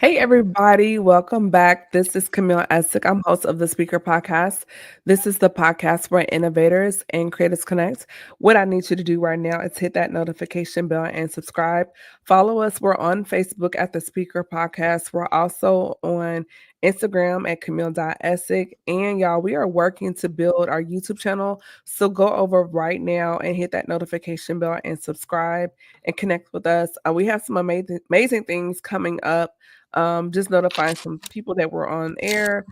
Hey, everybody, welcome back. This is Camille Essick. I'm host of the Speaker Podcast. This is the podcast where innovators and creators connect. What I need you to do right now is hit that notification bell and subscribe. Follow us. We're on Facebook at the Speaker Podcast. We're also on Instagram at Camille.Essick. And y'all, we are working to build our YouTube channel. So go over right now and hit that notification bell and subscribe and connect with us. We have some amazing things coming up. Just notifying some people that we're on air.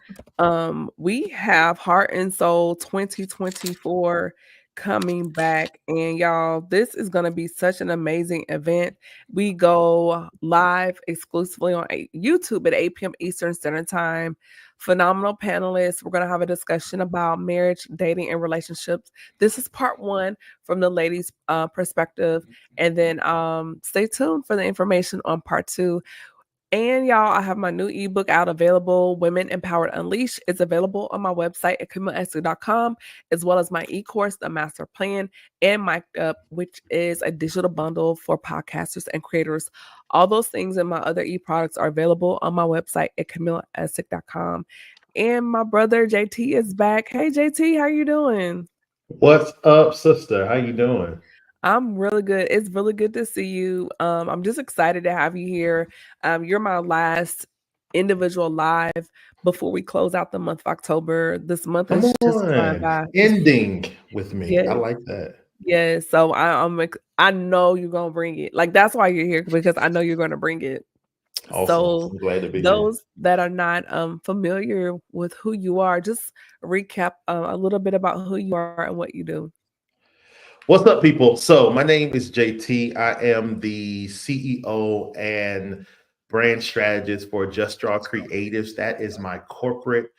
We have Heart and Soul 2024 coming back, and y'all, this is going to be such an amazing event. We go live exclusively on YouTube at 8 p.m. Eastern Standard Time. Phenomenal panelists. We're going to have a discussion about marriage, dating, and relationships. This is part one from the ladies' perspective, and then stay tuned for the information on part two. And y'all, I have my new ebook out available, Women Empowered Unleashed. It's available on my website at CamilleEssick.com, as well as my e-course, The Master Plan, and Mic'd Up, which is a digital bundle for podcasters and creators. All those things and my other e-products are available on my website at CamilleEssick.com. And my brother JT is back. Hey JT, how you doing? What's up, sister? How you doing? I'm really good. It's really good to see you. I'm just excited to have you here. You're my last individual live before we close out the month of October. This month Come is just flying on. by. Ending with me. I Yeah, like that. yeah. So I know you're gonna bring it. Like that's why you're here because I know you're gonna bring it. Awesome. So I'm glad to be here. those that are not familiar with who you are, just recap a little bit about who you are and what you do. What's up, people? So, my name is JT. I am the CEO and brand strategist for Just Draw Creatives. That is my corporate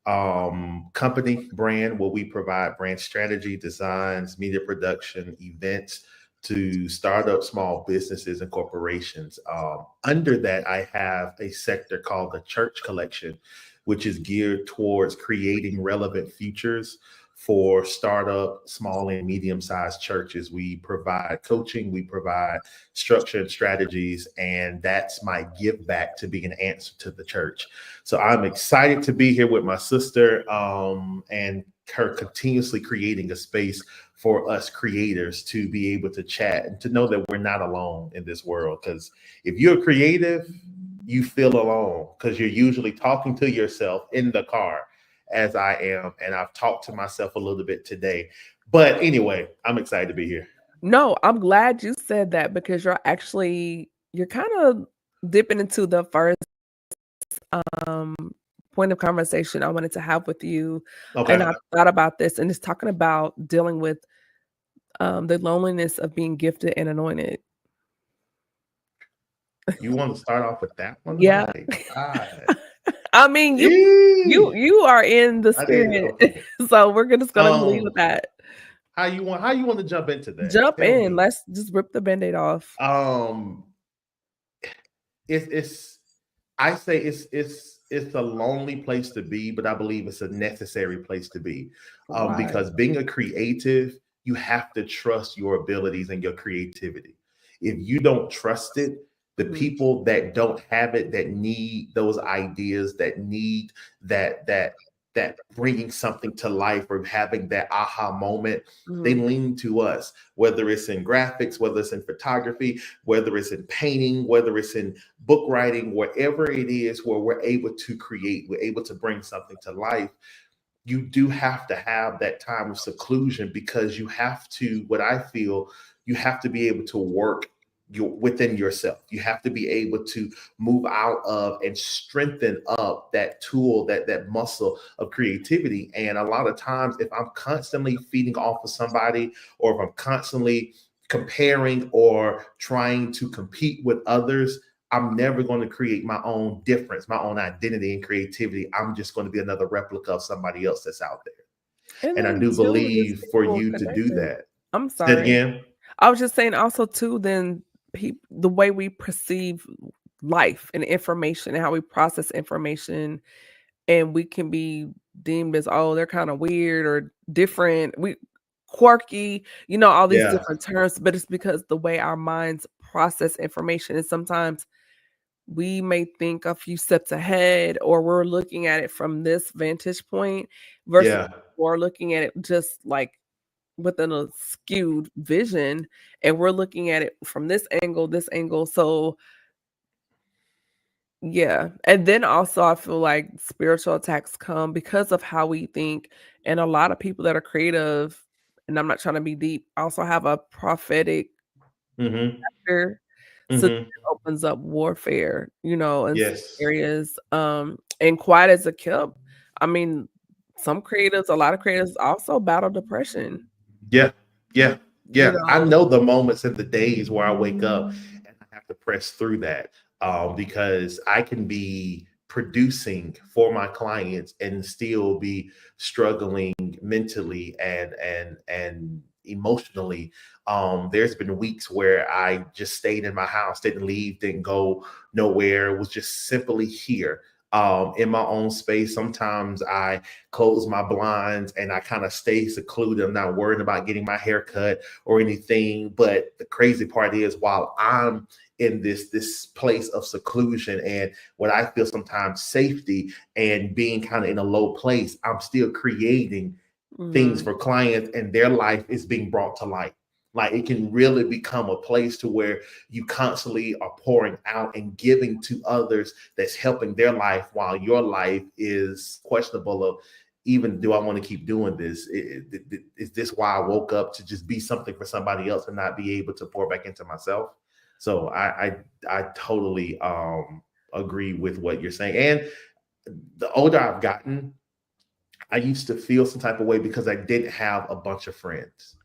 company brand where we provide brand strategy, designs, media production, events to startup small businesses and corporations. Under that, I have a sector called the Church Collection, which is geared towards creating relevant features for startup, small and medium sized churches. We provide coaching, we provide structure and strategies, and that's my give back to be an answer to the church. So I'm excited to be here with my sister and her continuously creating a space for us creators to be able to chat and to know that we're not alone in this world. Because if you're creative, you feel alone because you're usually talking to yourself in the car as I am. And I've talked to myself a little bit today. But anyway, I'm excited to be here. No, I'm glad you said that because you're kind of dipping into the first um point of conversation I wanted to have with you. And Okay. I thought about this and it's talking about dealing with the loneliness of being gifted and anointed. You want to start off with that one? Yeah. My God. I mean, Eee. you are in the I did. spirit. Okay. So just gonna leave with Um, that. how you want to jump into that? Jump Tell in. me. Let's just rip the band-aid off. Um, it's I say it's a lonely place to be, but I believe it's a necessary place to be. Why? Because being a creative, you have to trust your abilities and your creativity. If you don't trust it, the Mhm. people that don't have it, that need those ideas, that need that bringing something to life or having that aha moment, they Mhm. lean to us, whether it's in graphics, whether it's in photography, whether it's in painting, whether it's in book writing, wherever it is where we're able to create, we're able to bring something to life. You do have to have that time of seclusion because you have to, what I feel, you have to be able to work within yourself. You have to be able to move out of and strengthen up that tool, that muscle of creativity. And a lot of times, if I'm constantly feeding off of somebody, or if I'm constantly comparing or trying to compete with others, I'm never going to create my own difference, my own identity and creativity. I'm just going to be another replica of somebody else that's out there. And And I then do too, just believe for people you to do connecting. that. I'm Say it sorry. again. I was just saying also too, then the way we perceive life and information and how we process information, and we can be deemed as, oh, they're kind of weird or different. We quirky, all these Yeah. different terms, but it's because the way our minds process information. And sometimes we may think a few steps ahead, or we're looking at it from this vantage point versus Yeah. or looking at it just like within a skewed vision, and we're looking at it from this angle, this angle. So yeah. And then also I feel like spiritual attacks come because of how we think. And a lot of people that are creative, and I'm not trying to be deep, also have a prophetic Mm-hmm. factor. So Mm-hmm. it opens up warfare, in some Yes. areas. And quiet as a kept, I mean, a lot of creatives also battle depression, Yeah, yeah, you yeah. I know. know the moments and the days where I wake up and I have to press through that, because I can be producing for my clients and still be struggling mentally and emotionally. There's been weeks where I just stayed in my house, didn't leave, didn't go nowhere, was just simply here. In my own space. Sometimes I close my blinds and I kind of stay secluded. I'm not worried about getting my hair cut or anything. But the crazy part is, while I'm in this place of seclusion and what I feel sometimes safety and being kind of in a low place, I'm still creating things Mhm, for clients, and their life is being brought to light. Like, it can really become a place to where you constantly are pouring out and giving to others, that's helping their life while your life is questionable of, even, do I want to keep doing this? Is this why I woke up, to just be something for somebody else and not be able to pour back into myself? So I totally agree with what you're saying. And the older I've gotten, I used to feel some type of way because I didn't have a bunch of friends.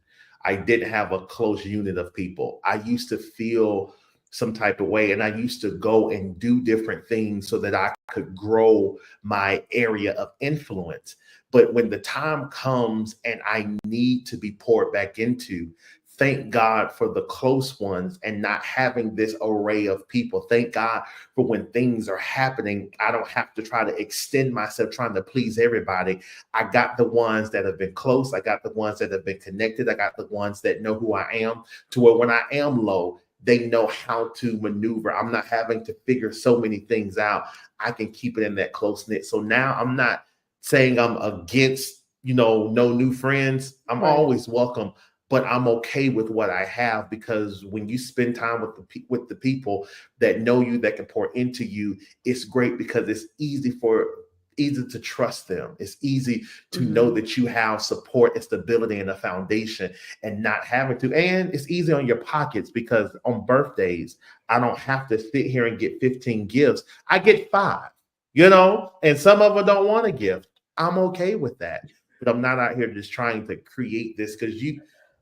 I didn't have a close unit of people. I used to feel some type of way, and I used to go and do different things so that I could grow my area of influence. But when the time comes and I need to be poured back into, thank God for the close ones and not having this array of people. Thank God for when things are happening, I don't have to try to extend myself trying to please everybody. I got the ones that have been close. I got the ones that have been connected. I got the ones that know who I am, to where when I am low, they know how to maneuver. I'm not having to figure so many things out. I can keep it in that close knit. So now I'm not saying I'm against, no new friends. I'm right. always welcome, but I'm okay with what I have, because when you spend time with the people that know you, that can pour into you, it's great, because it's easy to trust them. It's easy to know Mhm, that you have support and stability and a foundation, and not having to. And it's easy on your pockets, because on birthdays, I don't have to sit here and get 15 gifts. I get 5, and some of them don't want a gift. I'm okay with that. But I'm not out here just trying to create this, because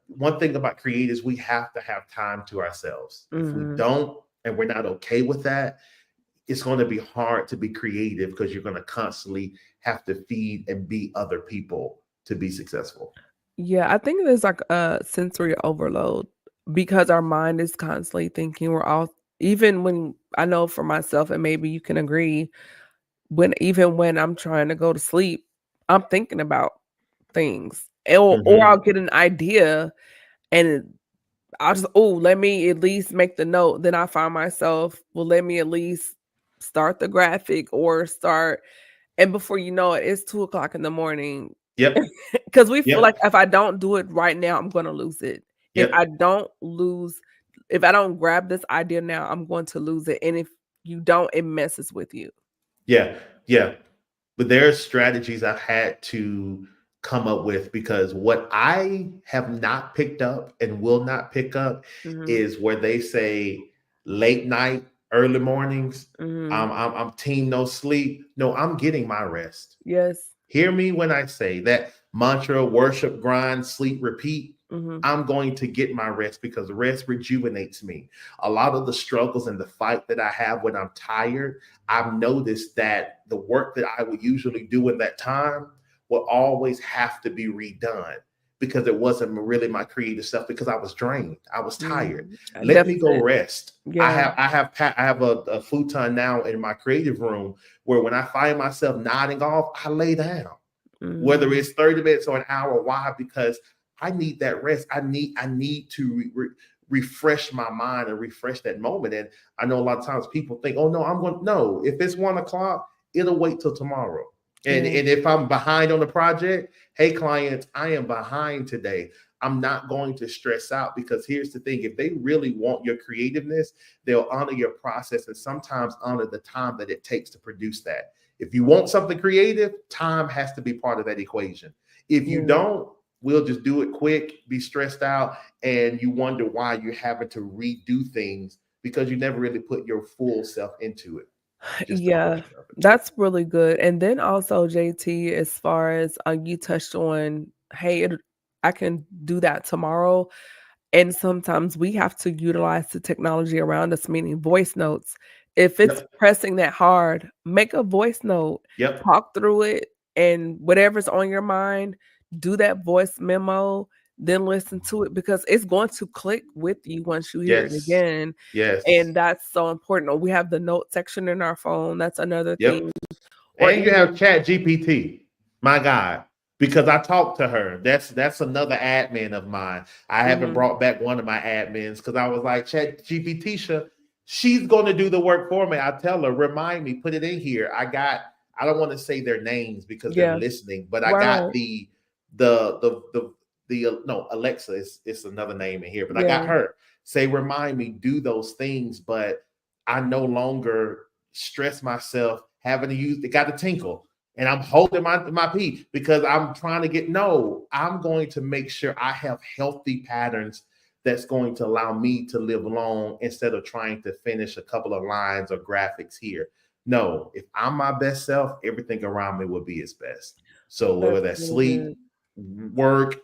one thing about creators, we have to have time to ourselves. If we mhm. don't, and we're not okay with that, it's going to be hard to be creative, because you're going to constantly have to feed and be other people to be successful. Yeah, I think there's like a sensory overload because our mind is constantly thinking. We're all even when I know for myself, and maybe you can agree, even when I'm trying to go to sleep, I'm thinking about things. Or I'll Hmm. get an idea and I'll just, oh, let me at least make the note. Then I find myself, well, let me at least start the graphic or start. And before you know it, it's 2 o'clock in the morning. Yep. 'Cause we feel like Yep. if I don't do it right now, I'm gonna lose it. If I Yep. don't lose if I don't grab this idea now, I'm going to lose it, and if you don't, it messes with you. Yeah. Yeah. But there's strategies I've had to come up with, because what I have not picked up and will not pick up Mhm, is where they say late night, early mornings. mhm. I'm team no sleep. No, I'm getting my rest. Yes. Hear me when I say that mantra: worship, grind, sleep, repeat. Mhm, I'm going to get my rest, because rest rejuvenates me. A lot of the struggles and the fight that I have when I'm tired, I've noticed that the work that I would usually do in that time will always have to be redone, because it wasn't really my creative stuff, because I was drained. I was tired. Let me go deficit. rest. I Yeah. have I have I have a futon now in my creative room, where when I find myself nodding off, I lay down, whether Mhm, it's 30 minutes or an hour. Why? Because I need that rest. I need to refresh my mind and refresh that moment. And I know a lot of times people think, oh no, I'm going, no, if it's 1 o'clock, it'll wait till tomorrow. Yeah. And if I'm behind on the project, hey clients, I am behind today. I'm not going to stress out, because here's the thing: if they really want your creativeness, they'll honor your process and sometimes honor the time that it takes to produce that. If you want something creative, time has to be part of that equation. If you Yeah. don't, we'll just do it quick, be stressed out, and you wonder why you're having to redo things because you never really put your full self into it, just a Yeah, portion of it. that's really good. And then also, JT, as far as you touched on, hey, I can do that tomorrow. And sometimes we have to utilize the technology around us, meaning voice notes. If it's Yep. pressing that hard, make a voice note, Yep. talk through it, and whatever's on your mind, do that voice memo, then listen to it, because it's going to click with you once you hear it Yes. again. Yes. And that's so important. Or we have the note section in our phone. That's another Yep. thing. Or And you have even, Chat GPT, my God, because I talked to her. That's another admin of mine. I haven't mhm, brought back one of my admins because I was like, Chat GPT, she's going to do the work for me. I tell her, remind me, put it in here. I don't want to say their names because they're yeah, listening, but I right, got right, no, Alexa is it's another name in here, but I got yeah, her say, remind me, do those things. But I no longer stress myself having to use it, got to tinkle. And I'm holding my pee because I'm trying to get, no, I'm going to make sure I have healthy patterns that's going to allow me to live long instead of trying to finish a couple of lines or graphics here. No, if I'm my best self, everything around me will be its best. So whether that's that's really good. sleep, work,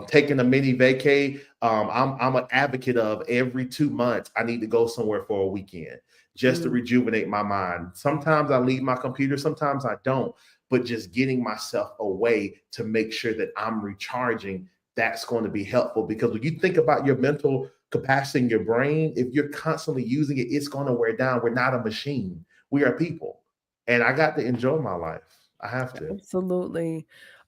taking a mini vacay, I'm an advocate of every 2 months I need to go somewhere for a weekend just to Mhm. rejuvenate my mind. Sometimes I leave my computer, sometimes I don't, but just getting myself away to make sure that I'm recharging, that's going to be helpful. Because when you think about your mental capacity in your brain, if you're constantly using it, it's going to wear down. We're not a machine, we are people. And I got to enjoy my life. I have to. Absolutely.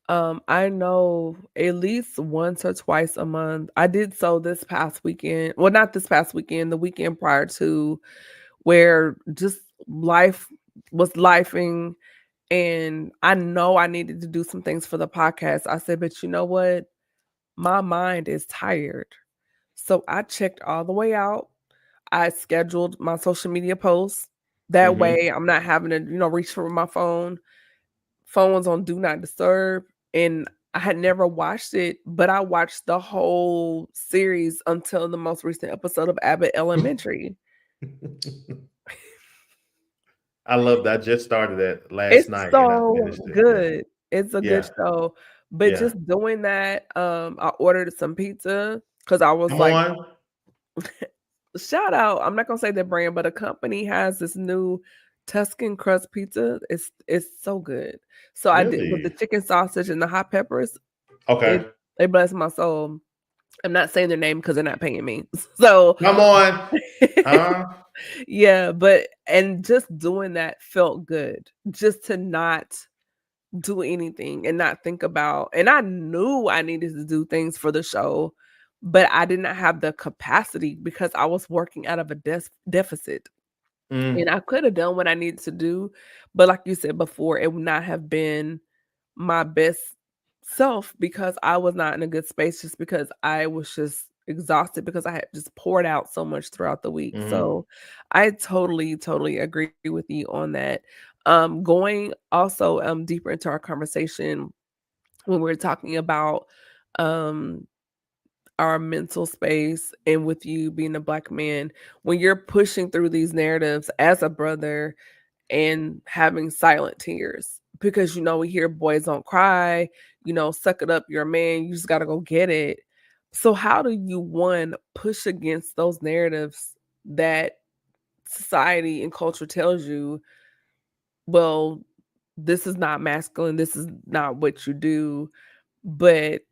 I know at least once or twice a month. I did so this past weekend. Well, not this past weekend, the weekend prior to, where just life was lifing, and I know I needed to do some things for the podcast. I said, but you know what? My mind is tired. So I checked all the way out. I scheduled my social media posts. That Mm-hmm. way I'm not having to, reach for my phone. Phone was on do not disturb, and I had never watched it, but I watched the whole series until the most recent episode of Abbott Elementary. I love that. I just started that last It's night and I so finished it. Yeah. good. It's a good Yeah. show, but Yeah. just doing that, I ordered some pizza because I was Come like, on. shout out, I'm not gonna say the brand, but a company has this new Tuscan crust pizza. It's so good. So I did with the Really? chicken sausage and the hot peppers. It Okay. it blessed my soul. I'm not saying their name because 'cause they're not paying me. So, Come on. Huh? yeah, but and just doing that felt good. Just to not do anything and not think about, and I knew I needed to do things for the show, but I did not have the capacity because I was working out of a deficit. And Mm, I could have done what I needed to do, but like you said before, it would not have been my best self because I was not in a good space, just because I was just exhausted because I had just poured out so much throughout the week. mm, So I totally, totally agree with you on that. Going also deeper into our conversation when we're talking about um our mental space, and with you being a black man, when you're pushing through these narratives as a brother and having silent tears, because we hear boys don't cry, suck it up, you're a man, you just got to go get it. So how do you, one, push against those narratives that society and culture tells you, well, this is not masculine, this is not what you do, but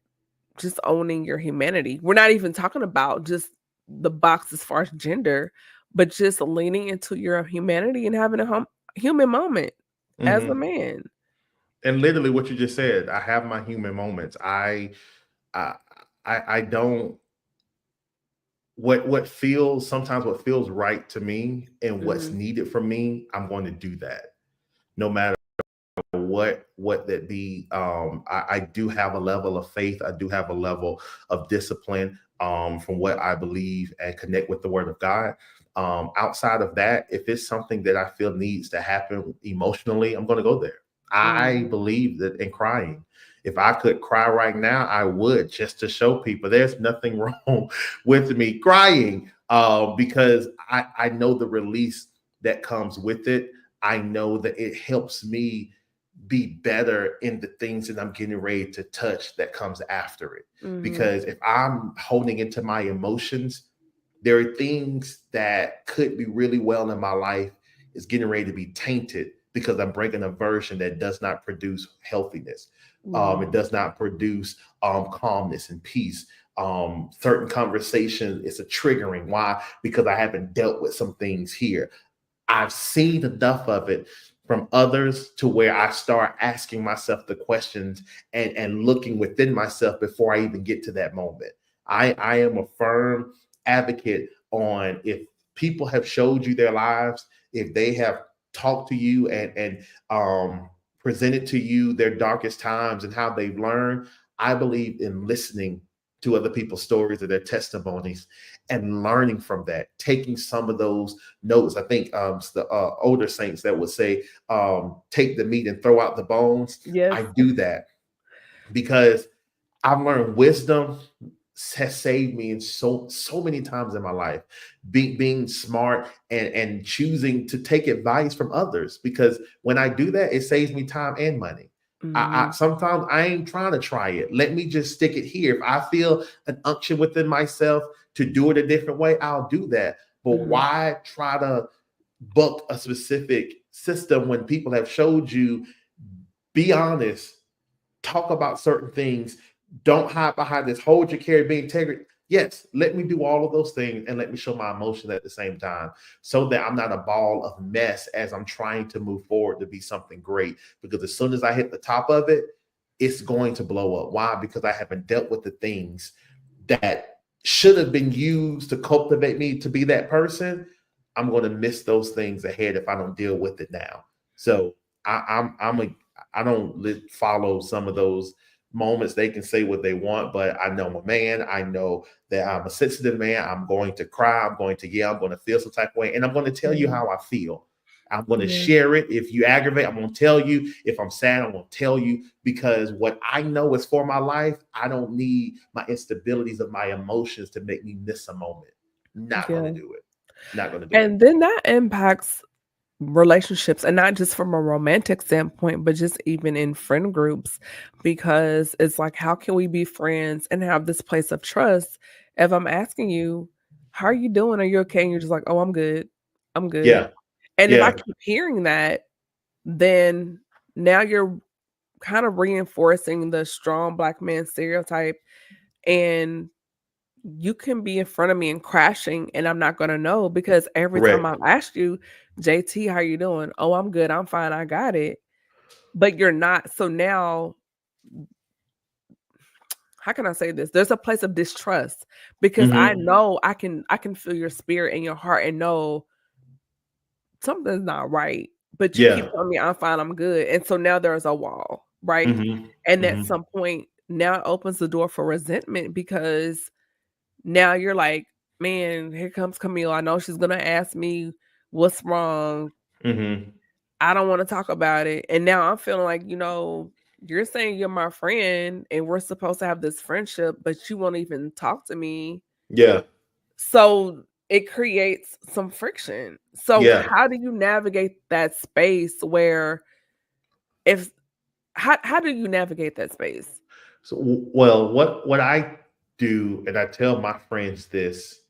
just owning your humanity. We're not even talking about just the box as far as gender, but just leaning into your humanity and having a human moment as a hmm. man. And literally what you just said, I have my human moments. I I don't what feels right to me and what's Mhm. needed from me, I'm going to do that no matter what that be. I do have a level of faith. I do have a level of discipline, from what I believe and connect with the word of God. Outside of that, if it's something that I feel needs to happen emotionally, I'm going to go there. I Mhm. believe that in crying, if I could cry right now, I would, just to show people there's nothing wrong with me crying, because I know the release that comes with it. I know that it helps me be better in the things that I'm getting ready to touch that comes after it. Mhm. Because if I'm holding into my emotions, there are things that could be really well in my life is getting ready to be tainted because I'm bringing a version that does not produce healthiness. It Mhm. does not produce calmness and peace. Certain conversations, it's a triggering. Why? Because I haven't dealt with some things here. I've seen enough of it from others to where I start asking myself the questions and looking within myself before I even get to that moment. I am a firm advocate on, if people have showed you their lives, if they have talked to you and presented to you their darkest times and how they've learned, I believe in listening to other people's stories or their testimonies and learning from that, taking some of those notes. I think the older saints that would say, take the meat and throw out the bones. Yes. I do that because I've learned wisdom has saved me in so many times in my life. Being smart and choosing to take advice from others, because when I do that, it saves me time and money. I Mhm. sometimes I ain't trying to try it. Let me just stick it here. If I feel an unction within myself to do it a different way, I'll do that. But Mhm. why try to buck a specific system when people have showed you? Be honest, talk about certain things. Don't hide behind this. Hold your carry, be integrity. Yes, let me do all of those things and let me show my emotions at the same time so that I'm not a ball of mess as I'm trying to move forward to be something great. Because as soon as I hit the top of it, it's going to blow up. Why? Because I haven't dealt with the things that should have been used to cultivate me to be that person. I'm going to miss those things ahead if I don't deal with it now. So I'm a I don't follow some of those moments. They can say what they want, but I know I'm a man. I know that I'm a sensitive man. I'm going to cry. I'm going to yell. I'm going to feel some type of way, and I'm going to tell you Mhm. how I feel. I'm going to Yeah. share it. If you aggravate, I'm going to tell you. If I'm sad, I'm going to tell you, because what I know is for my life. I don't need my instabilities of my emotions to make me miss a moment. Not going to Yeah. do it. Not going to do it. And then that impacts relationships, and not just from a romantic standpoint, but just even in friend groups, because it's like, how can we be friends and have this place of trust if I'm asking you, how are you doing? Are you okay? And you're just like, oh, I'm good. I'm good. Yeah. And if I Yeah. keep hearing that, then now you're kind of reinforcing the strong black man stereotype, and you can be in front of me and crashing, and I'm not gonna know, because every time Correct. I've asked you, "JT, how you doing?" "Oh, I'm good, I'm fine, I got it." But you're not. So now, how can I say this? There's a place of distrust, because I Hmm. know I can feel your spirit and your heart and know something's not right, but you keep Yeah. telling me, "I'm fine, I'm good." And so now there's a wall, right? Hmm. And at Hmm. some point, now it opens the door for resentment, because now you're like, "Man, here comes Camille. I know she's gonna ask me what's wrong. Hmm. I don't wanna talk about it." And now I'm feeling like, you're saying you're my friend and we're supposed to have this friendship, but you won't even talk to me. Yeah. So it creates some friction. So Yeah. how do you navigate that space where if how do you navigate that space? So, well, what I do, and I tell my friends this,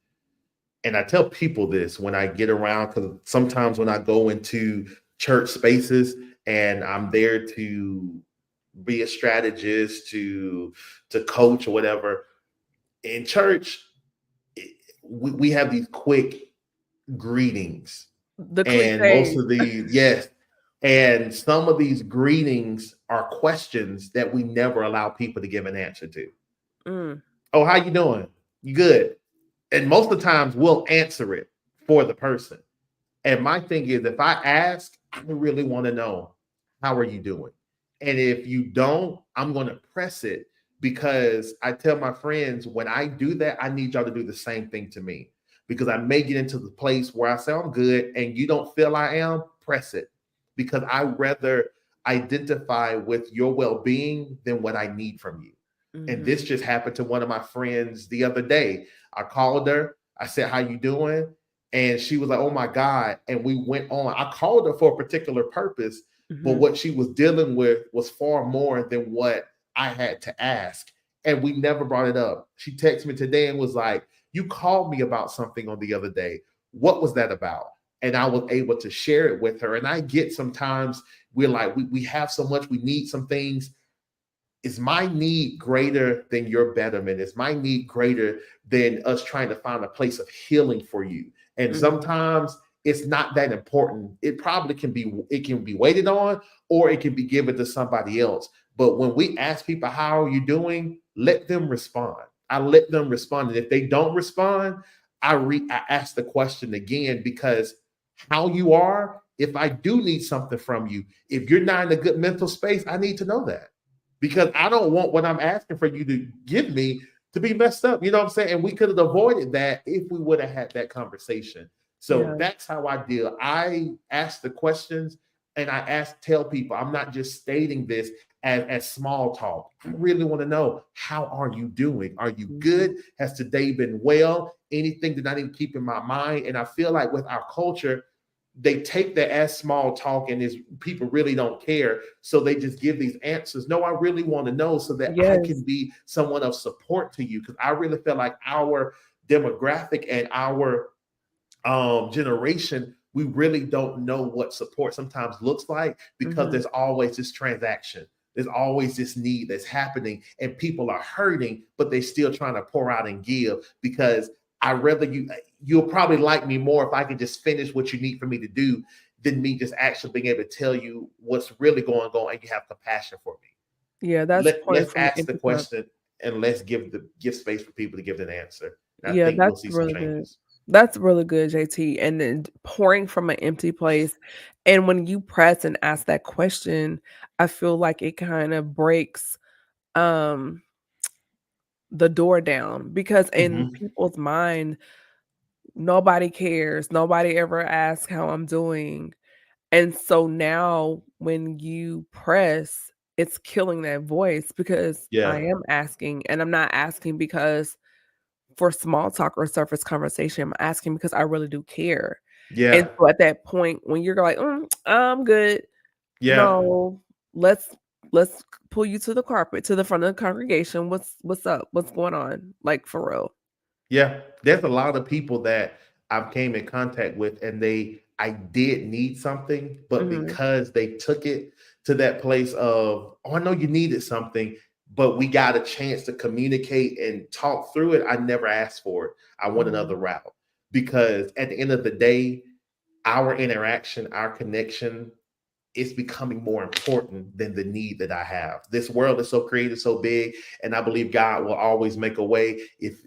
and I tell people this when I get around, because sometimes when I go into church spaces and I'm there to be a strategist, to coach or whatever, in church, we have these quick greetings, The and most cliches. of the yes, and some of these greetings are questions that we never allow people to give an answer to. Mm, Oh, how you doing? You good? And most of the times we'll answer it for the person. And my thing is, if I ask, I really want to know, how are you doing? And if you don't, I'm going to press it, because I tell my friends, when I do that, I need y'all to do the same thing to me, because I may get into the place where I say I'm good and you don't feel I am, press it, because I rather identify with your well-being than what I need from you. And this Mhm. just happened to one of my friends the other day. I called her. I said, "How you doing?" And she was like, "Oh my God." And we went on. I called her for a particular purpose, but Mhm. what she was dealing with was far more than what I had to ask. And we never brought it up. She texted me today and was like, "You called me about something on the other day. What was that about?" And I was able to share it with her. And I get, sometimes we're like, we have so much, we need some things. Is my need greater than your betterment? Is my need greater than us trying to find a place of healing for you? And Mhm. sometimes it's not that important. It probably can be, it can be waited on, or it can be given to somebody else. But when we ask people, how are you doing? Let them respond. I let them respond. And if they don't respond, I ask the question again, because how you are, if I do need something from you, if you're not in a good mental space, I need to know that, because I don't want what I'm asking for you to give me to be messed up. You know what I'm saying? And we could have avoided that if we would have had that conversation. So Yeah. that's how I deal. I ask the questions, and tell people, I'm not just stating this as small talk. I really want to know, how are you doing? Are you Mhm. good? Has today been well? Anything that I need to keep in my mind? And I feel like with our culture, they take that as small talk, and is people really don't care, so they just give these answers. No, I really want to know so that I can Yes. be someone of support to you, because I really feel like our demographic and our generation, we really don't know what support sometimes looks like, because Mhm. there's always this transaction, there's always this need that's happening, and people are hurting, but they're still trying to pour out and give, because I rather you'll probably like me more if I can just finish what you need for me to do, than me just actually being able to tell you what's really going on, and you have compassion for me. Yeah, that's pouring Let's from an ask the empty cup. question, and let's give space for people to give an answer. And I Yeah, think we'll that's see some really good. changes. That's really good, JT, and then pouring from an empty place, and when you press and ask that question, I feel like it kinda breaks, um, the door down, because in Hmm. people's mind, nobody cares, nobody ever asks how I'm doing, and so now when you press, it's killing that voice, because I Yeah. am asking, and I'm not asking because for small talk or surface conversation, I'm asking because I really do care. And Yeah. so at that point, when you're like, I'm good. Yeah. No, let's pull you to the carpet, to the front of the congregation. What's up? What's going on? Like for real." Yeah. There's a lot of people that I've came in contact with, and I did need something, but Mhm. because they took it to that place of, "Oh, I know you needed something, but we got a chance to communicate and talk through it. I never asked for it. I want another Mhm. route." Because at the end of the day, our interaction, our connection, it's becoming more important than the need that I have. This world is so creative, so big, and I believe God will always make a way. If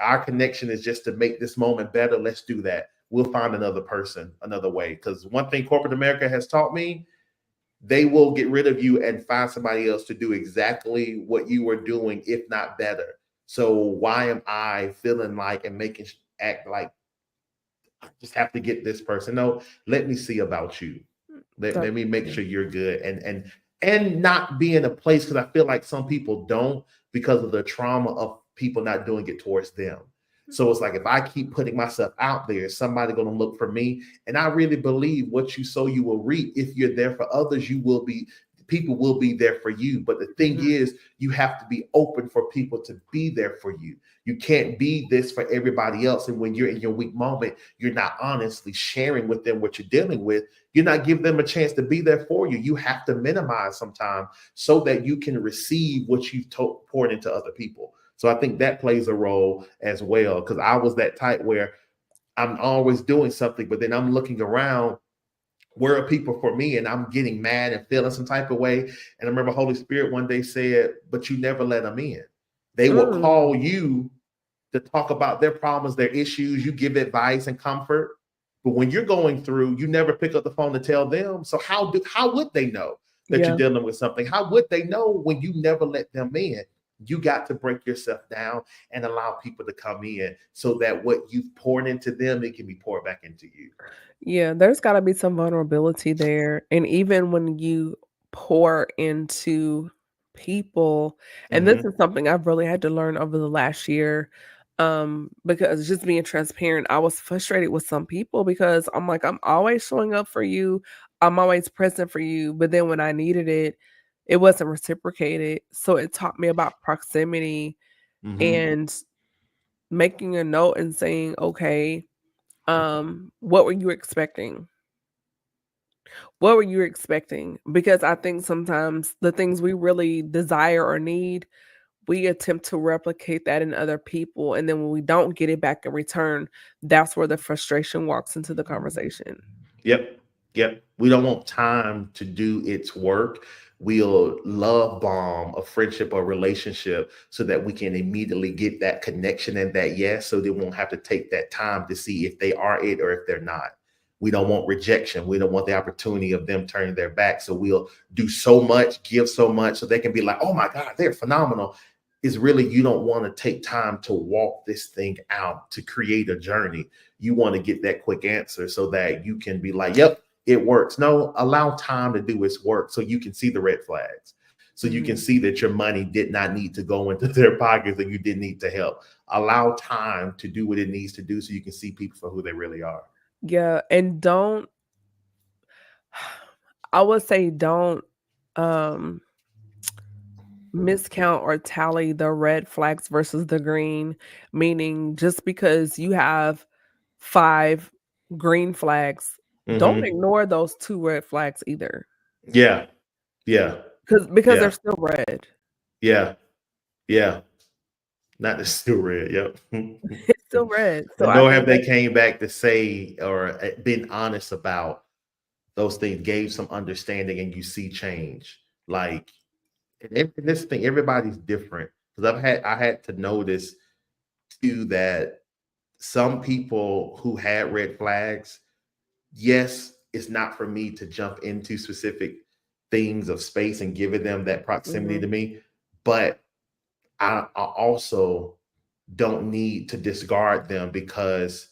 our connection is just to make this moment better, let's do that. We'll find another person, another way. Because one thing corporate America has taught me, they will get rid of you and find somebody else to do exactly what you were doing, if not better. So why am I feeling like and making act like I just have to get this person? No, let me see about you. Let That's me make true. sure you're good, and not be in a place, because I feel like some people don't, because of the trauma of people not doing it towards them. So it's like, if I keep putting myself out there, somebody going to look for me. And I really believe what you sow, you will reap. If you're there for others, you will be, people will be there for you. But the thing Mhm. is, you have to be open for people to be there for you. You can't be this for everybody else. And when you're in your weak moment, you're not honestly sharing with them what you're dealing with. You're not giving them a chance to be there for you. You have to minimize sometimes, so that you can receive what you've poured into other people. So I think that plays a role as well, because I was that type where I'm always doing something, but then I'm looking around, where are people for me? And I'm getting mad and feeling some type of way. And I remember Holy Spirit one day said, "But you never let them in. They will Mm. call you to talk about their problems, their issues. You give advice and comfort. But when you're going through, you never pick up the phone to tell them. So how would they know that you're Yeah. dealing with something? How would they know when you never let them in? You got to break yourself down and allow people to come in so that what you've poured into them, it can be poured back into you. Yeah, there's gotta be some vulnerability there, and even when you pour into people and this Hmm. is something I've really had to learn over the last year, because just being transparent, I was frustrated with some people because I'm like, "I'm always showing up for you, I'm always present for you," but then when I needed it, it wasn't reciprocated, so it taught me about proximity Hmm. and making a note and saying, "Okay, what were you expecting?" What were you expecting? Because I think sometimes the things we really desire or need, we attempt to replicate that in other people, and then when we don't get it back in return, that's where the frustration walks into the conversation. Yep. Yep. We don't want time to do its work. We'll love bomb a friendship or relationship so that we can immediately get that connection and that yes, so they won't have to take that time to see if they are it or if they're not. We don't want rejection. We don't want the opportunity of them turning their back. So we'll do so much, give so much so they can be like, oh my God, they're phenomenal. Is really you don't want to take time to walk this thing out to create a journey. You want to get that quick answer so that you can be like, yep, it works. No, allow time to do its work so you can see the red flags. So you can Mhm. see that your money did not need to go into their pockets and you didn't need to help. Allow time to do what it needs to do so you can see people for who they really are. Yeah, and don't I would say don't, um, miscount or tally the red flags versus the green, meaning just because you have 5 green flags, don't Hmm. ignore those 2 red flags either, Yeah. Yeah. because they're Yeah. still red. Yeah. Yeah. Not the still red. Yep. It's still red. So And I nor have think they that came back to say or been honest about those things, gave some understanding, and you see change. Like and this thing, everybody's different. Because I had to notice too that some people who had red flags, yes, it's not for me to jump into specific things of space and giving them that proximity to mhm, me, but I also don't need to discard them because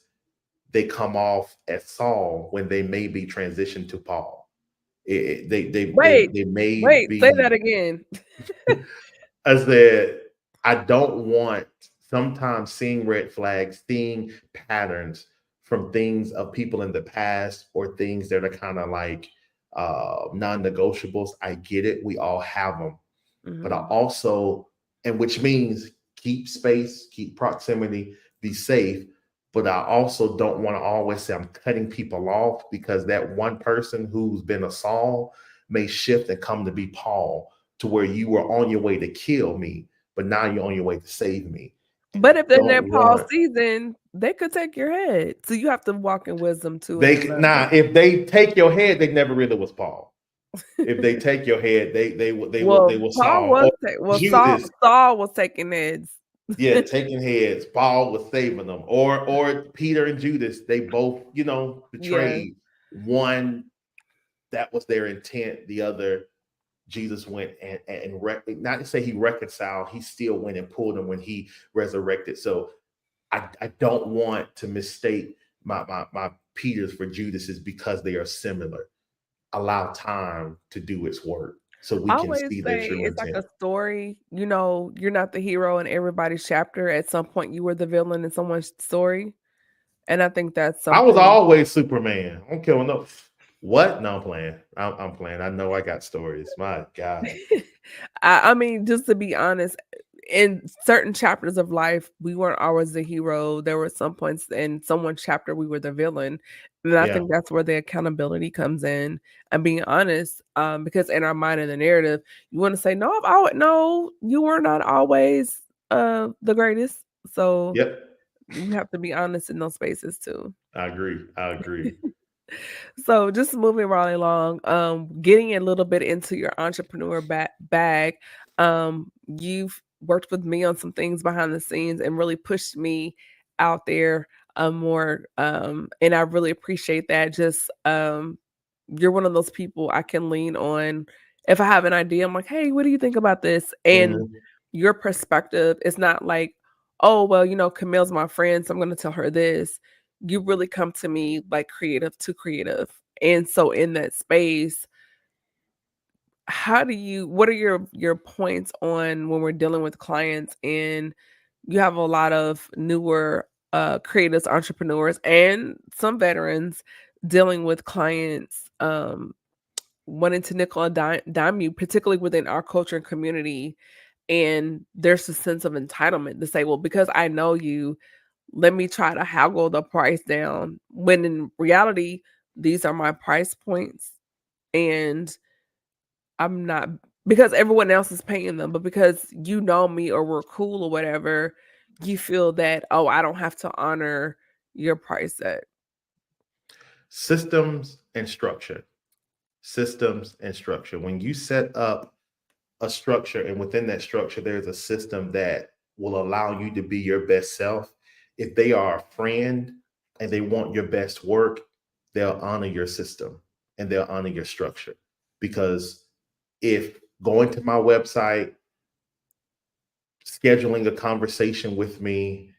they come off as Saul when they may be transitioned to Paul. wait, They may wait, say that be. again. I said I don't want sometimes seeing red flags, seeing patterns from things of people in the past or things that are kind of like non-negotiables. I get it. We all have them, but I Mhm. also, and which means keep space, keep proximity, be safe. But I also don't want to always say I'm cutting people off because that one person who's been a Saul may shift and come to be Paul to where you were on your way to kill me, but now you're on your way to save me. And But I if in don't their Paul want season, they could take your head. So you have to walk in wisdom too as a they now vessel. if they take your head, they never really was Paul. If they take your head, they Well, will Paul Saul was or ta well, Judas. Saul was taking heads. Yeah, taking heads. Paul was saving them, or Peter and Judas. They both, Yeah. betrayed. One that was their intent. The other, Jesus went and not to say he reconciled. He still went and pulled them when he resurrected. So I don't want to mistake my Peters for Judases because they are similar. Allow time to do its work so we I can always see their say true it's like intent. a story, you're not the hero in everybody's chapter. At some point, you were the villain in someone's story, and I think that's I was something. always Superman. I don't care no. What? No, I'm playing. I'm playing. I know I got stories. My God. I mean, just to be honest, in certain chapters of life, we weren't always the hero. There were some points in someone's chapter we were the villain, and I Yeah. think that's where the accountability comes in. And being honest, because in our mind and the narrative, you want to say, "No, no, you were not always the greatest." So Yep. we have to be honest in those spaces too. I agree. I agree. So just moving right along, getting a little bit into your entrepreneur bag. You've worked with me on some things behind the scenes and really pushed me out there more. And I really appreciate that. Just you're one of those people I can lean on. If I have an idea, I'm like, hey, what do you think about this? And Mhm. your perspective is not like, oh, well, Camille's my friend, so I'm gonna tell her this. You really come to me like creative to creative. And so in that space, what are your points on when we're dealing with clients and you have a lot of newer creatives, entrepreneurs, and some veterans dealing with clients wanting to nickel and dime you, particularly within our culture and community. And there's a sense of entitlement to say, well, because I know you, let me try to haggle the price down. When in reality, these are my price points. And I'm not, because everyone else is paying them, but because you know me or we're cool or whatever, you feel that, oh, I don't have to honor your price set. Systems and structure. Systems and structure. When you set up a structure and within that structure, there's a system that will allow you to be your best self. If they are a friend and they want your best work, they'll honor your system and they'll honor your structure. Because if going to my website, scheduling a conversation with me,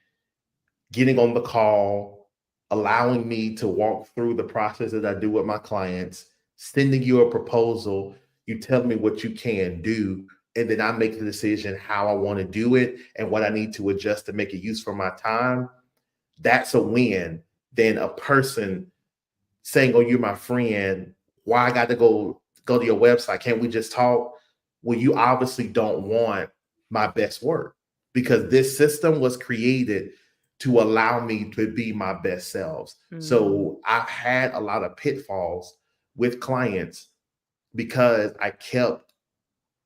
getting on the call, allowing me to walk through the process that I do with my clients, sending you a proposal, you tell me what you can do, and then I make the decision how I want to do it and what I need to adjust to make it use for my time. That's a win than a person saying, "Oh, you're my friend. Why I got to go to your website? Can't we just talk?" Well, you obviously don't want my best work because this system was created to allow me to be my best selves. Mhm. So I've had a lot of pitfalls with clients because I kept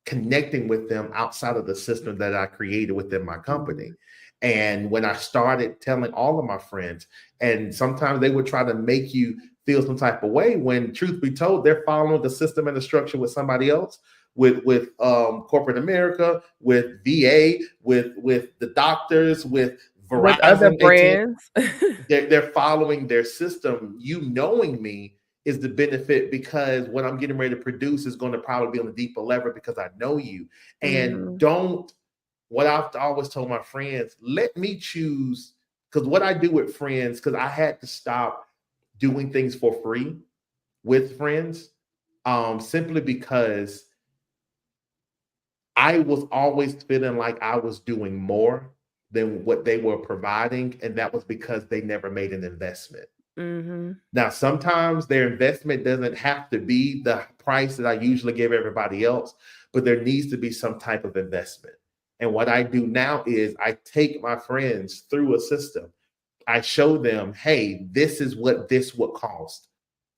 connecting with them outside of the system that I created within my company. Mhm. And when I started telling all of my friends, and sometimes they would try to make you feel some type of way when truth be told, they're following the system and the structure with somebody else, with corporate America, with VA, with the doctors, with With other Verizon, AT&T. brands. They're following their system. You knowing me is the benefit because what I'm getting ready to produce is going to probably be on a deeper level because I know you. And Mhm. don't, what I've always told my friends, let me choose. Because what I do with friends, because I had to stop doing things for free with friends, simply because I was always feeling like I was doing more than what they were providing. And that was because they never made an investment. Mhm. Now, sometimes their investment doesn't have to be the price that I usually give everybody else, but there needs to be some type of investment. And what I do now is I take my friends through a system. I show them, hey, this is what this would cost.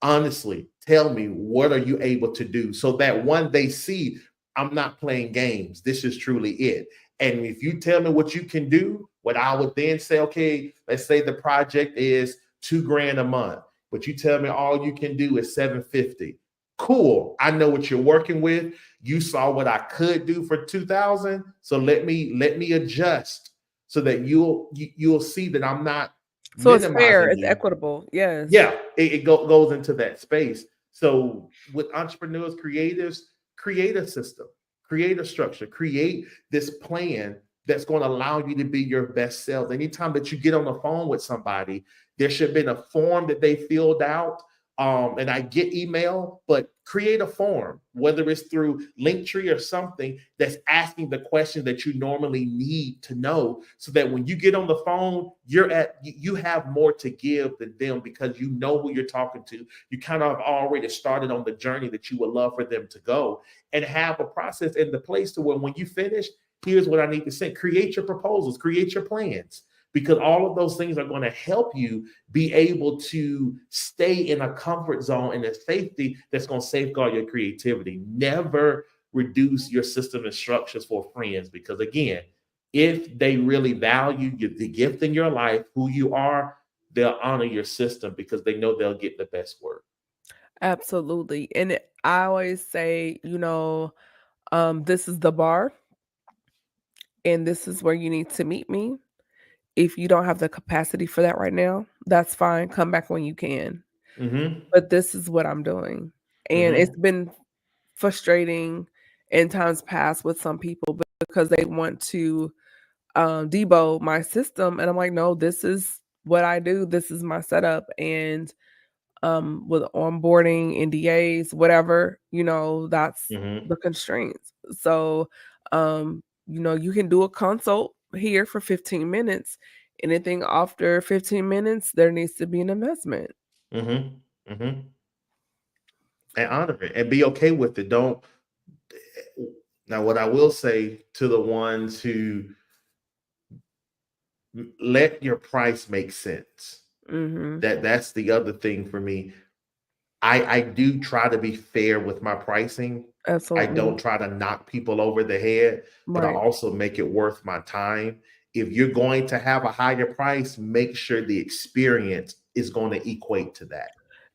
Honestly, tell me, what are you able to do? So that one, they see I'm not playing games. This is truly it. And if you tell me what you can do, what I would then say, okay, let's say the project is 2 grand a month, but you tell me all you can do is 750. Cool. I know what you're working with. You saw what I could do for 2,000. So let me adjust so that you'll see that I'm not So it's fair, minimizing it's you. equitable. Yes. Yeah, goes into that space. So with entrepreneurs, creatives, create a system, create a structure, create this plan that's going to allow you to be your best self. Anytime that you get on the phone with somebody, there should have been a form that they filled out. And I get email, but create a form, whether it's through Linktree or something that's asking the question that you normally need to know, so that when you get on the phone, you have more to give than them because you know who you're talking to. You kind of already started on the journey that you would love for them to go, and have a process in the place to where when you finish, here's what I need to say. Create your proposals, create your plans, because all of those things are going to help you be able to stay in a comfort zone and a safety that's going to safeguard your creativity. Never reduce your system and structures for friends, because again, if they really value you, the gift in your life, who you are, they'll honor your system because they know they'll get the best work. Absolutely. And I always say, this is the bar. and this is where you need to meet me. If you don't have the capacity for that right now, that's fine. Come back when you can. Mhm. But this is what I'm doing. And it's Mhm. been frustrating in times past with some people because they want to debo my system. And I'm like, no, this is what I do. This is my setup. And with onboarding, NDAs, whatever, that's Mhm. the constraints. So, you can do a consult here for 15 minutes. Anything after 15 minutes, there needs to be an investment. Mhm. Mhm. And honor it and be okay with it. Don't now what I will say to the ones who let your price make sense. Mhm. That's the other thing for me. I do try to be fair with my pricing. I Absolutely. don't try to knock people over the head, but I Right. also make it worth my time. If you're going to have a higher price, make sure the experience is going to equate to that.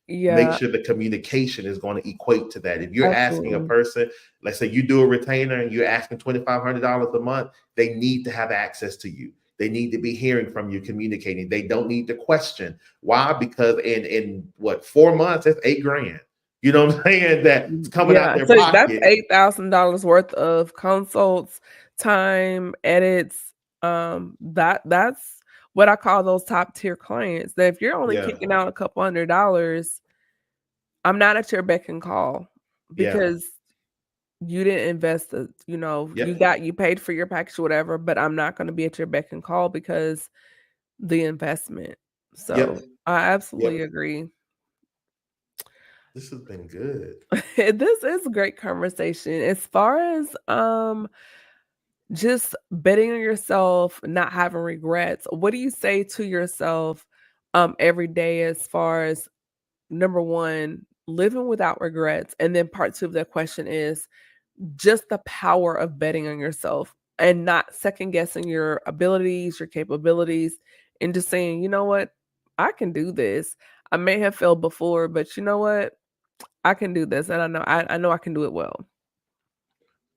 Make Yeah, sure the communication is going to equate to that. If you're asking a absolutely. person, let's say you do a retainer and you're asking $2,500 a month, they need to have access to you. They need to be hearing from you, communicating. They don't need to question. Why? Because in what 4 months, that's 8 grand. You know what I'm saying? That's coming out Yeah, their so that's pocket. $8,000 worth of consults, time, edits. That's what I call those top tier clients. That if you're only Yeah, kicking out a couple $100, I'm not at your beck and call yeah, because you didn't invest. yep, You paid for your package, or whatever. But I'm not going to be at your beck and call because the investment. yep, So I absolutely yep. agree. This has been good. This is a great conversation. As far as just betting on yourself, not having regrets, what do you say to yourself every day as far as number one, living without regrets? And then part two of that question is just the power of betting on yourself and not second guessing your abilities, your capabilities, and just saying, you know what, I can do this. I may have failed before, but you know what? I can do this, and I know I can do it well.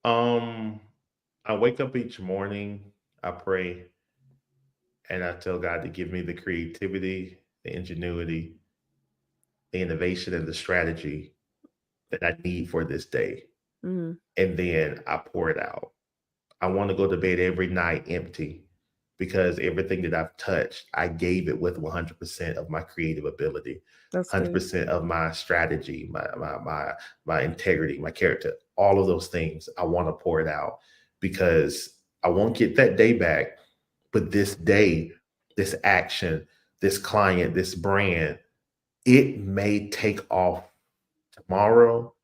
Um, I wake up each morning, I pray, and I tell God to give me the creativity, the ingenuity, the innovation, and the strategy that I need for this day. Mhm. And then I pour it out. I want to go to bed every night empty because everything that I've touched, I gave it with 100% of my creative ability, That's good. 100% of my strategy, my integrity, my character, all of those things. I want to pour it out because I won't get that day back, but this day, this action, this client, this brand, it may take off tomorrow.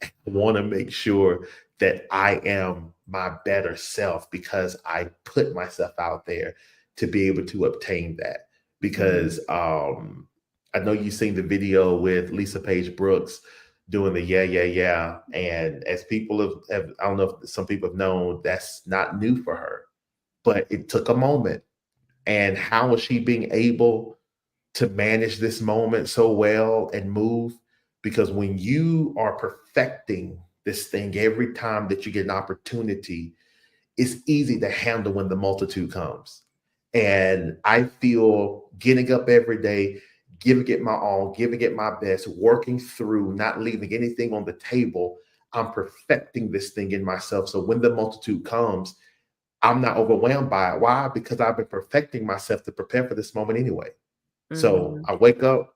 I want to make sure that I am my better self because I put myself out there to be able to obtain that. Mhm. Because I know you've seen the video with Lisa Page Brooks doing the yeah, yeah, yeah. And as people have I don't know if some people have known, that's not new for her, but it took a moment. And how is she being able to manage this moment so well and move? Because when you are perfecting this thing every time that you get an opportunity, it's easy to handle when the multitude comes. And I feel getting up every day, giving it my all, giving it my best, working through, not leaving anything on the table. I'm perfecting this thing in myself. So when the multitude comes, I'm not overwhelmed by it. Why? Because I've been perfecting myself to prepare for this moment anyway. So Mhm. I wake up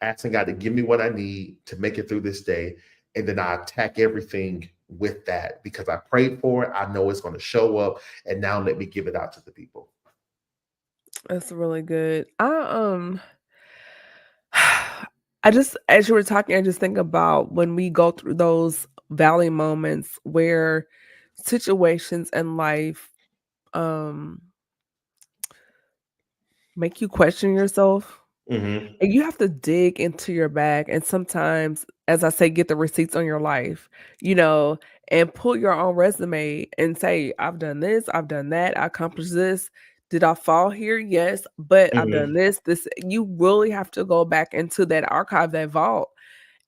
asking God to give me what I need to make it through this day. And then I attack everything with that because I prayed for it. I know it's going to show up. And now let me give it out to the people. That's really good. I just as you were talking, I just think about when we go through those valley moments where situations in life um make you question yourself. Hmm. And you have to dig into your bag and sometimes, as I say, get the receipts on your life, you know, and pull your own resume and say, I've done this, I've done that, I accomplished this. Did I fall here? Yes, but I've done Hmm. this. You really have to go back into that archive, that vault,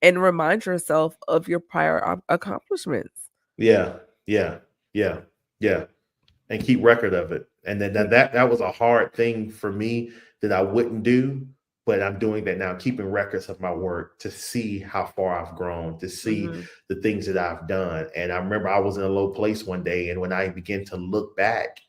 and remind yourself of your prior accomplishments. Yeah. Yeah. Yeah. Yeah. and keep record of it. And then that was a hard thing for me that I wouldn't do, but I'm doing that now, keeping records of my work to see how far I've grown, to see Mhm. the things that I've done. And I remember I was in a low place one day, and when I began to look back,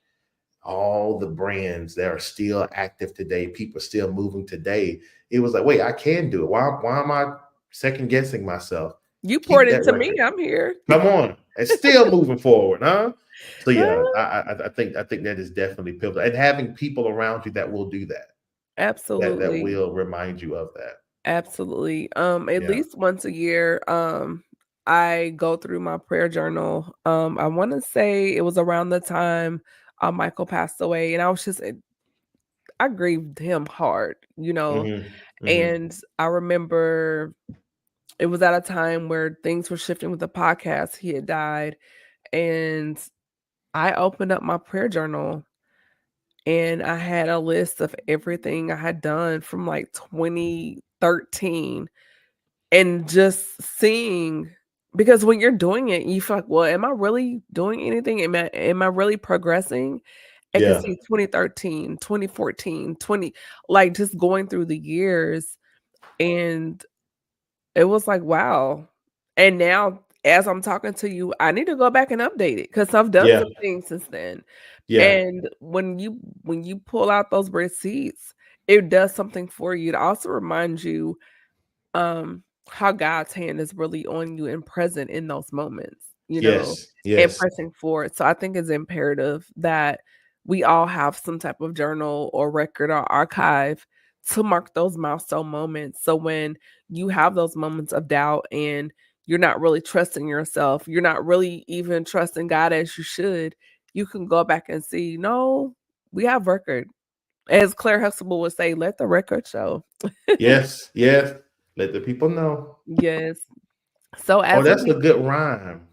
all the brands that are still active today, people still moving today, it was like, wait, I can do it. Why am I second guessing myself? You poured Keep that into me, record. I'm here. Come on, it's still moving forward, huh? So yeah, I think that is definitely pivotal, and having people around you that will do that, that Absolutely. will remind you of that. Absolutely. At Yeah. least once a year, I go through my prayer journal. I want to say it was around the time Michael passed away, and I was just I grieved him hard, Hmm. Hmm. and I remember it was at a time where things were shifting with the podcast. He had died, and I opened up my prayer journal and I had a list of everything I had done from like 2013. And just seeing, because when you're doing it, you feel like, "Well, am I really doing anything? Am I really progressing?" I can Yeah. see 2013, 2014, 20, like, just going through the years, and it was like, "Wow." And now, as I'm talking to you, I need to go back and update it because 'cause I've done Yeah. some things since then. Yeah. And when you pull out those receipts, it does something for you. It also reminds you how God's hand is really on you and present in those moments, Yes. and Yes. pressing forward. So I think it's imperative that we all have some type of journal or record or archive to mark those milestone moments. So when you have those moments of doubt and you're not really trusting yourself, you're not really even trusting God as you should, you can go back and see, no, we have record. As Claire Huxtable would say, let the record show. Yes. Yes. Let the people know. Yes. So Oh, as that's a we good rhyme.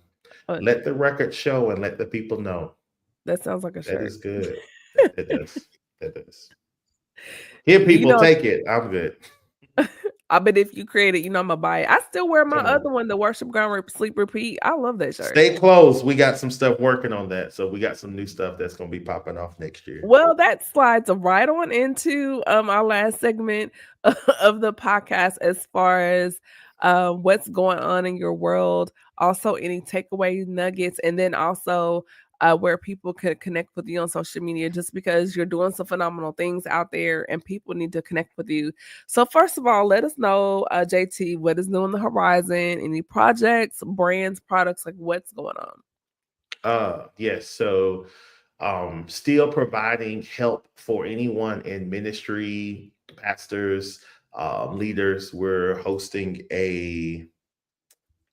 uh, Let the record show and let the people know. that sounds like a That shirt. is good. That does. That does. Here, You people, know, take it. I'm good. I bet if you create it, Imma buy it. I still wear my Come on. other one, the Worship Ground Sleep Repeat. I love that shirt. Stay close. We got some stuff working on that. So we got some new stuff that's going to be popping off next year. Well, that slides right on into, our last segment of the podcast as far as, what's going on in your world, also any takeaway nuggets, and then also, where people could connect with you on social media just because you're doing some phenomenal things out there and people need to connect with you. So first of all, let us know, JT, what is new on the horizon, any projects, brands, products, like what's going on? Yes. So still providing help for anyone in ministry, pastors, leaders. We're hosting a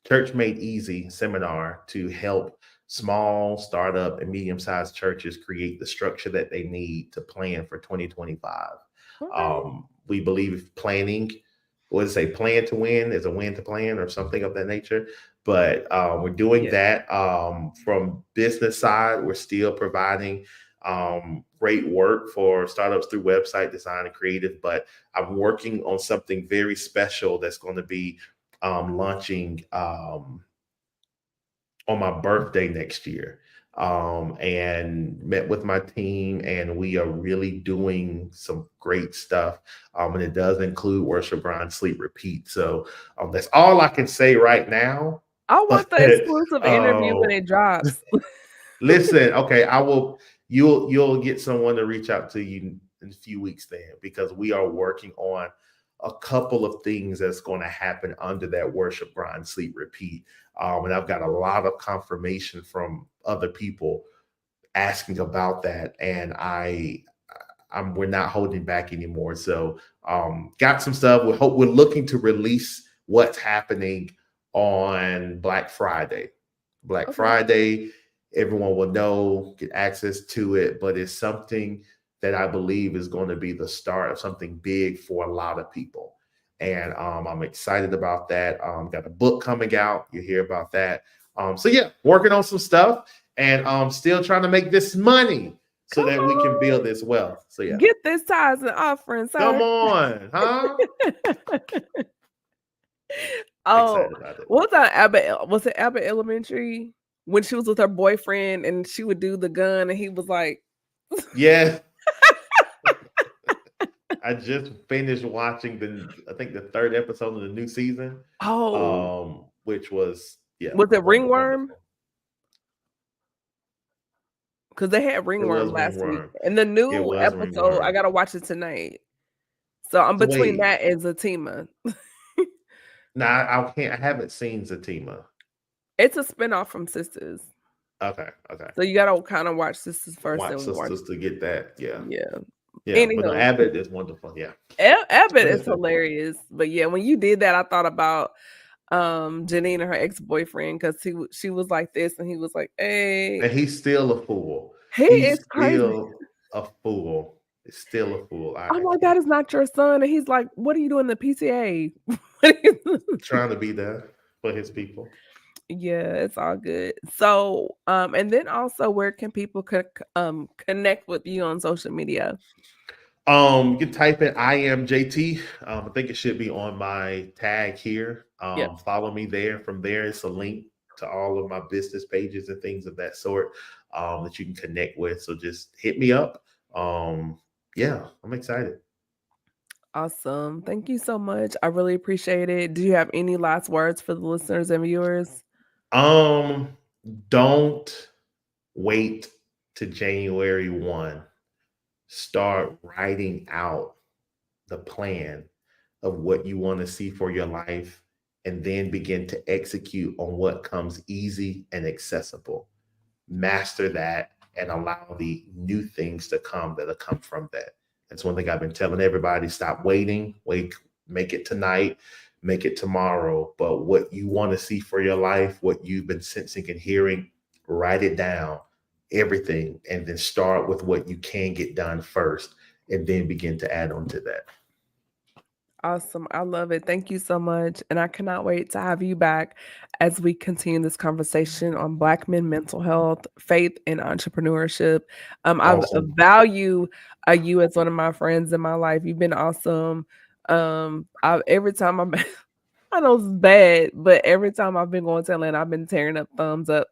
Church Made Easy seminar to help small, startup, and medium sized churches create the structure that they need to plan for 2025. Okay. We believe planning, what does it say, plan to win is a win to plan or something of that nature. But we're doing Yeah. that from business side. We're still providing great work for startups through website design and creative. But I'm working on something very special that's going to be launching on my birthday next year. And met with my team, and we are really doing some great stuff. And it does include worship, grind, sleep, repeat. So that's all I can say right now. I want the exclusive interview when Oh, it drops. listen, okay, I will. You'll get someone to reach out to you in a few weeks then, because we are working on a couple of things that's going to happen under that worship, grind, sleep, repeat. And I've got a lot of confirmation from other people asking about that, and we're not holding back anymore. So got some stuff. We're looking to release what's happening on Black Friday. Black Okay. Friday, everyone will know, get access to it, but it's something that I believe is going to be the start of something big for a lot of people. And I'm excited about that. Got a book coming out. You hear about that. So yeah, working on some stuff, and still trying to make this money so Come that we can on. build this wealth. So yeah, Get this tithes and offering, come sir. on, huh? Oh, Excited about it. what was that Abbott was it Abbott Elementary? when she was with her boyfriend and she would do the gun and he was like, Yeah. I just finished watching I think the third episode of the new season. oh, Which was was it Ringworm? wonderful. Because they had It Ringworm was last week. Ringworm. And the It new was episode, I Ringworm. gotta watch it tonight. So I'm So between wait, that and Zatima. now I can't. I haven't seen Zatima. It's a spinoff from Sisters. Okay, okay. So you gotta kind of watch Sisters first Watch and watch. Sisters to get that. Yeah, Yeah. yeah. But no, Anyhow, Abbott is wonderful. Yeah, Abbott is understood. hilarious. But yeah, when you did that, I thought about Janine and her ex-boyfriend because she was like this and he was like, hey. And he's still a fool. He He's is crazy. still a fool. He's still a fool. I'm like, that is not your son. And he's like, what are you doing in the PTA? Trying to be there for his people. Yeah, it's all good. So, and then also, where can people connect with you on social media? You can type in I am JT. I think it should be on my tag here. Yep. Follow me there. From there, it's a link to all of my business pages and things of that sort that you can connect with. So just hit me up. Yeah, I'm excited. Awesome. Thank you so much. I really appreciate it. Do you have any last words for the listeners and viewers? Don't wait to January 1. Start writing out the plan of what you want to see for your life and then begin to execute on what comes easy and accessible. Master that and allow the new things to come that'll come from that. That's one thing I've been telling everybody. Stop waiting. Make it tonight, make it tomorrow. But what you want to see for your life, what you've been sensing and hearing, write it down, everything, and then start with what you can get done first and then begin to add on to that. Awesome. I love it. Thank you so much. And I cannot wait to have you back as we continue this conversation on Black men, mental health, faith, and entrepreneurship. Awesome. I value you as one of my friends in my life. You've been awesome. Every time I know it's bad, but every time I've been going to Atlanta, I've been tearing up thumbs up.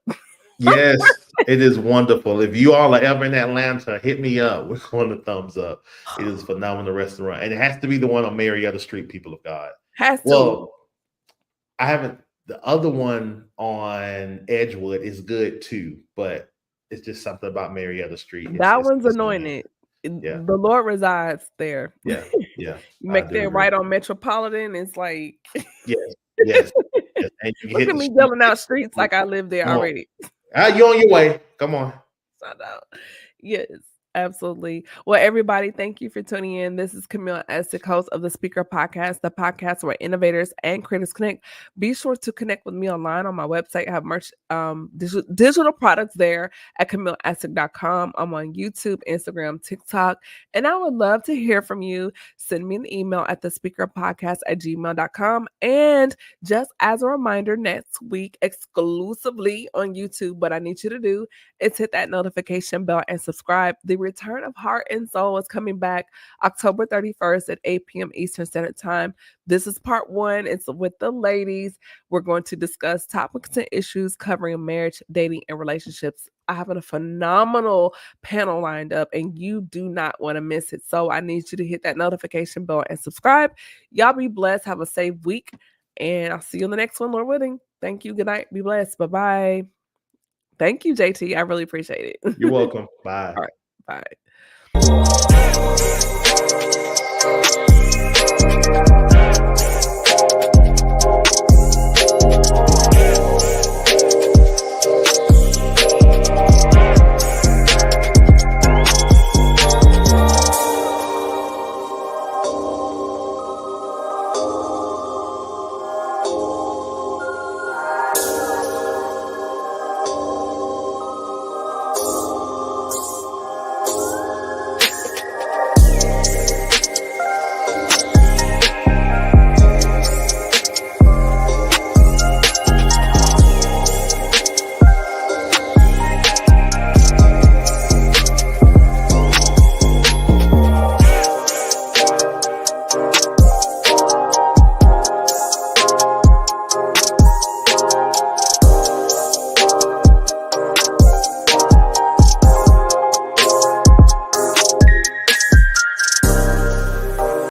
Yes, it is wonderful. If you all are ever in Atlanta, hit me up. We're going to thumbs up. It is a phenomenal restaurant. And it has to be the one on Marietta Street, people of God. Has to. Well, I haven't. The other one on Edgewood is good too, but it's just something about Marietta Street. That one's anointed. Yeah. The Lord resides there. Yeah, yeah. You make that right on Metropolitan. It's like yes, yes. And you look at me yelling out streets like I live there already. You're on your way. Come on. Yes, absolutely. Well, everybody, thank you for tuning in. This is Camille Essick, host of the Speaker Podcast, the podcast where innovators and creators connect. Be sure to connect with me online on my website. I have merch, digital products there at CamilleEssick.com. I'm on YouTube, Instagram, TikTok, and I would love to hear from you. Send me an email at thespeakerpodcast@gmail.com. And just as a reminder, next week, exclusively on YouTube, what I need you to do is hit that notification bell and subscribe. The Return of Heart and Soul is coming back October 31st at 8 p.m. Eastern Standard Time. This is part 1. It's with the ladies. We're going to discuss topics and issues covering marriage, dating, and relationships. I have a phenomenal panel lined up, and you do not want to miss it. So I need you to hit that notification bell and subscribe. Y'all be blessed. Have a safe week, and I'll see you on the next one, Lord willing. Thank you. Good night. Be blessed. Bye-bye. Thank you, JT. I really appreciate it. You're welcome. Bye. All right. Bye.